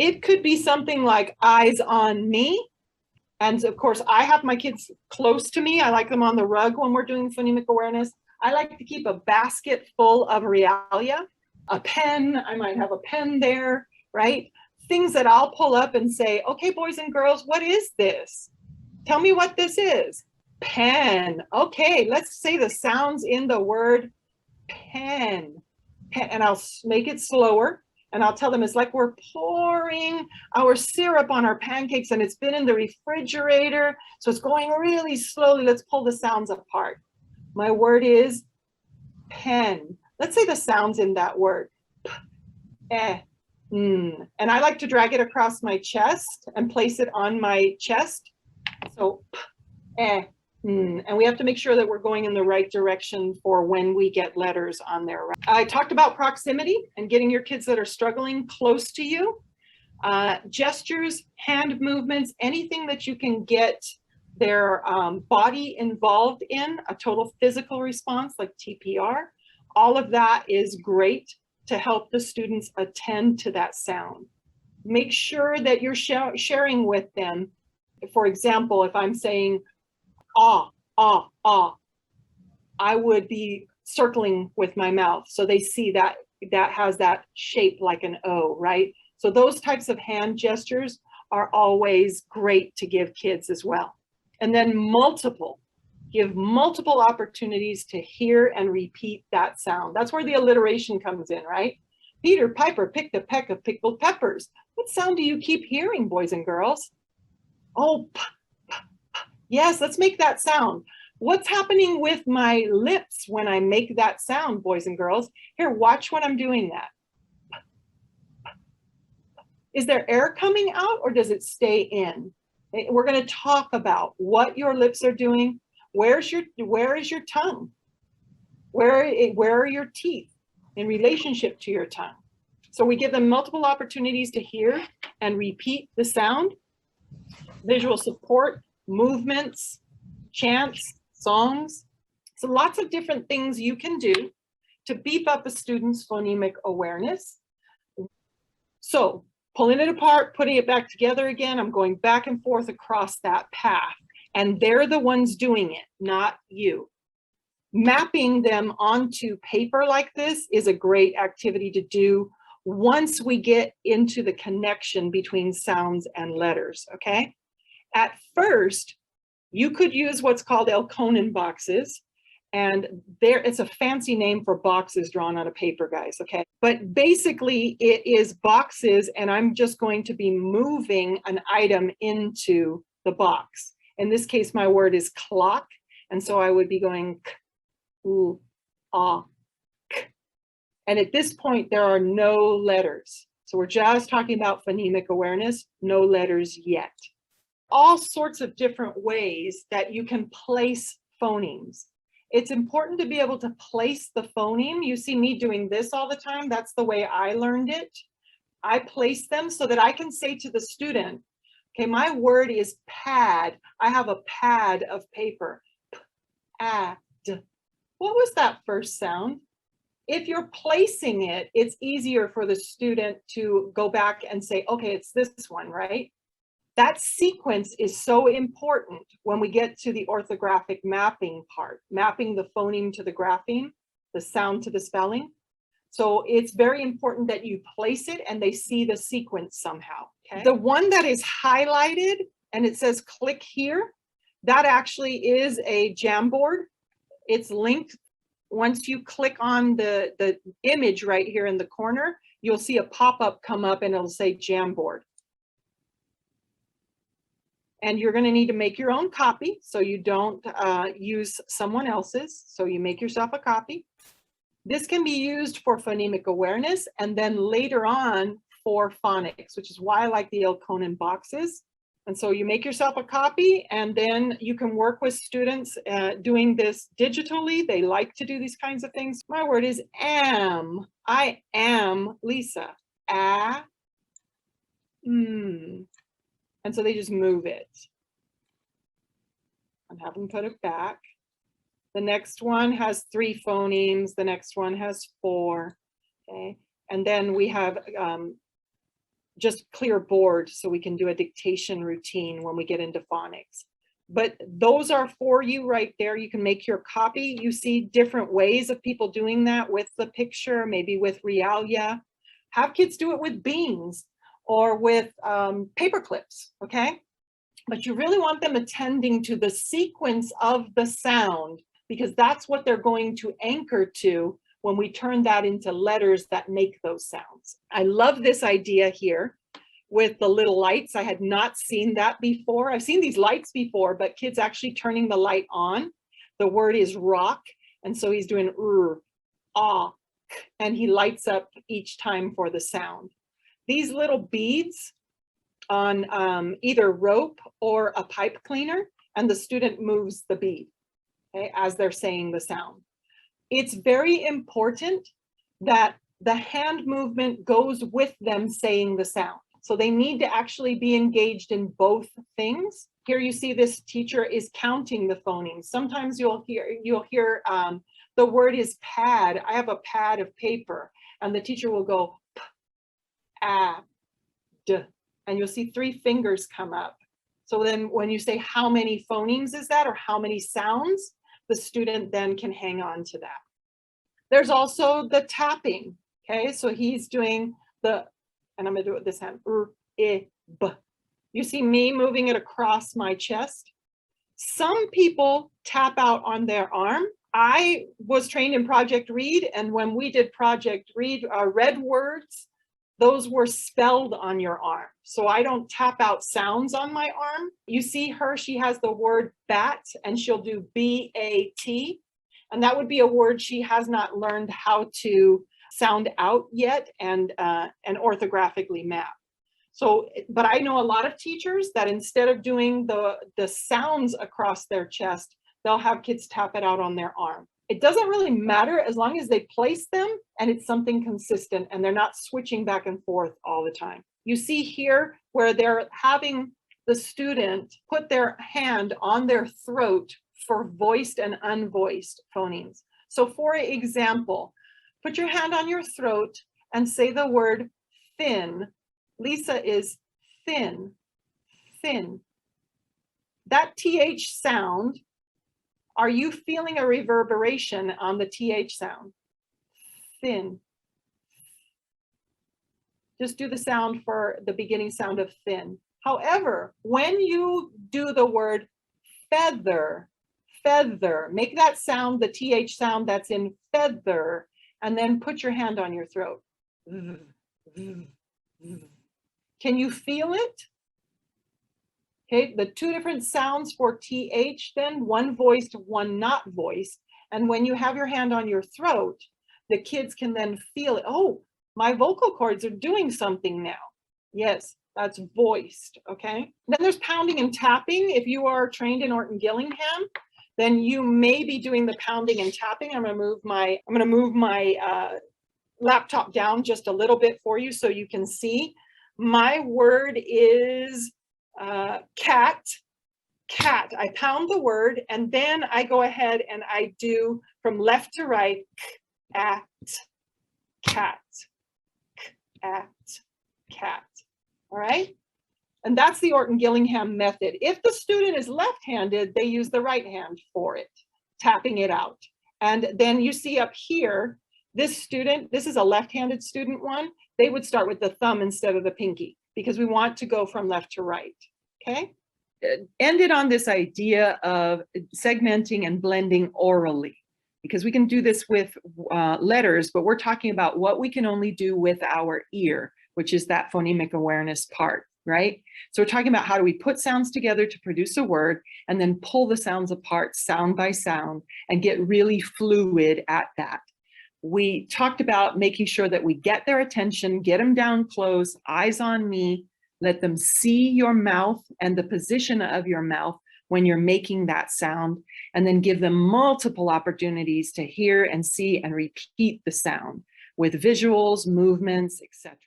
It could be something like eyes on me. And of course, I have my kids close to me. I like them on the rug when we're doing phonemic awareness. I like to keep a basket full of realia, a pen. I might have a pen there, right? Things that I'll pull up and say, okay, boys and girls, what is this? Tell me what this is. Pen. Okay, let's say the sounds in the word pen. Pen. And I'll make it slower. And I'll tell them it's like we're pouring our syrup on our pancakes and it's been in the refrigerator. So it's going really slowly. Let's pull the sounds apart. My word is pen. Let's say the sounds in that word. P, and I like to drag it across my chest and place it on my chest. So p, and we have to make sure that we're going in the right direction for when we get letters on there. I talked about proximity and getting your kids that are struggling close to you. Gestures, hand movements, anything that you can get their body involved in, a total physical response like TPR. All of that is great to help the students attend to that sound. Make sure that you're sharing with them. For example, if I'm saying, ah, ah, ah, I would be circling with my mouth. So they see that that has that shape like an O, right? So those types of hand gestures are always great to give kids as well. And then give multiple opportunities to hear and repeat that sound. That's where the alliteration comes in, right? Peter Piper picked a peck of pickled peppers. What sound do you keep hearing, boys and girls? Oh, p, p, p. Yes, let's make that sound. What's happening with my lips when I make that sound, boys and girls? Here, watch when I'm doing that. Is there air coming out or does it stay in? We're going to talk about what your lips are doing. Where is your tongue? Where are your teeth in relationship to your tongue? So we give them multiple opportunities to hear and repeat the sound. Visual support, movements, chants, songs. So lots of different things you can do to beef up a student's phonemic awareness. So pulling it apart, putting it back together again, I'm going back and forth across that path. And they're the ones doing it, not you. Mapping them onto paper like this is a great activity to do once we get into the connection between sounds and letters, okay? At first, you could use what's called Conan Boxes, and it's a fancy name for boxes drawn on a paper, guys, okay? But basically, it is boxes, and I'm just going to be moving an item into the box. In this case, my word is clock, and so I would be going k, oo, ah, k. And at this point, there are no letters. So we're just talking about phonemic awareness, no letters yet. All sorts of different ways that you can place phonemes. It's important to be able to place the phoneme. You see me doing this all the time. That's the way I learned it. I place them so that I can say to the student, okay, my word is pad. I have a pad of paper. Pad. What was that first sound? If you're placing it, it's easier for the student to go back and say, okay, it's this one, right? That sequence is so important when we get to the orthographic mapping part, mapping the phoneme to the grapheme, the sound to the spelling. So it's very important that you place it and they see the sequence somehow. Okay? The one that is highlighted and it says click here, that actually is a Jamboard. It's linked. Once you click on the image right here in the corner, you'll see a pop-up come up and it'll say Jamboard. And you're going to need to make your own copy so you don't use someone else's. So you make yourself a copy. This can be used for phonemic awareness and then later on for phonics, which is why I like the Conan Boxes. And so you make yourself a copy and then you can work with students doing this digitally. They like to do these kinds of things. My word is am. I am Lisa. And so they just move it and have them put it back. The next one has 3 phonemes. The next one has 4. Okay. And then we have just clear board so we can do a dictation routine when we get into phonics. But those are for you right there. You can make your copy. You see different ways of people doing that with the picture, maybe with realia. Have kids do it with beans or with paper clips, okay? But you really want them attending to the sequence of the sound, because that's what they're going to anchor to when we turn that into letters that make those sounds. I love this idea here with the little lights. I had not seen that before. I've seen these lights before, but kids actually turning the light on. The word is rock. And so he's doing ah, and he lights up each time for the sound. These little beads on either rope or a pipe cleaner, and the student moves the bead, okay, as they're saying the sound. It's very important that the hand movement goes with them saying the sound. So they need to actually be engaged in both things. Here you see this teacher is counting the phonemes. Sometimes you'll hear the word is pad. I have a pad of paper, and the teacher will go p, a, d, and you'll see 3 fingers come up. So then when you say how many phonemes is that, or how many sounds, the student then can hang on to that. There's also the tapping, okay? So he's doing the, and I'm gonna do it with this hand, I, b. You see me moving it across my chest. Some people tap out on their arm. I was trained in Project Read, and when we did Project Read, read words, those were spelled on your arm. So I don't tap out sounds on my arm. You see her, she has the word bat, and she'll do B-A-T. And that would be a word she has not learned how to sound out yet and orthographically map. So, but I know a lot of teachers that instead of doing the sounds across their chest, they'll have kids tap it out on their arm. It doesn't really matter as long as they place them and it's something consistent and they're not switching back and forth all the time. You see here where they're having the student put their hand on their throat for voiced and unvoiced phonemes. So for example, put your hand on your throat and say the word thin. Lisa is thin, thin. That TH sound, are you feeling a reverberation on the TH sound? Thin. Just do the sound for the beginning sound of thin. However, when you do the word feather, feather, make that sound, the TH sound that's in feather, and then put your hand on your throat. Can you feel it? Okay, the 2 different sounds for TH then, one voiced, one not voiced. And when you have your hand on your throat, the kids can then feel it. Oh, my vocal cords are doing something now. Yes, that's voiced, okay? Then there's pounding and tapping. If you are trained in Orton Gillingham, then you may be doing the pounding and tapping. I'm gonna move my laptop down just a little bit for you so you can see. My word is cat, cat. I pound the word and then I go ahead and I do from left to right, at, cat, at, cat. All right? And that's the Orton Gillingham method. If the student is left-handed, they use the right hand for it, tapping it out. And then you see up here, this student, this is a left-handed student one, they would start with the thumb instead of the pinky because we want to go from left to right, okay? Ended on this idea of segmenting and blending orally, because we can do this with letters, but we're talking about what we can only do with our ear, which is that phonemic awareness part, right? So we're talking about how do we put sounds together to produce a word and then pull the sounds apart sound by sound and get really fluid at that. We talked about making sure that we get their attention, get them down close, eyes on me, let them see your mouth and the position of your mouth when you're making that sound, and then give them multiple opportunities to hear and see and repeat the sound with visuals, movements, etc.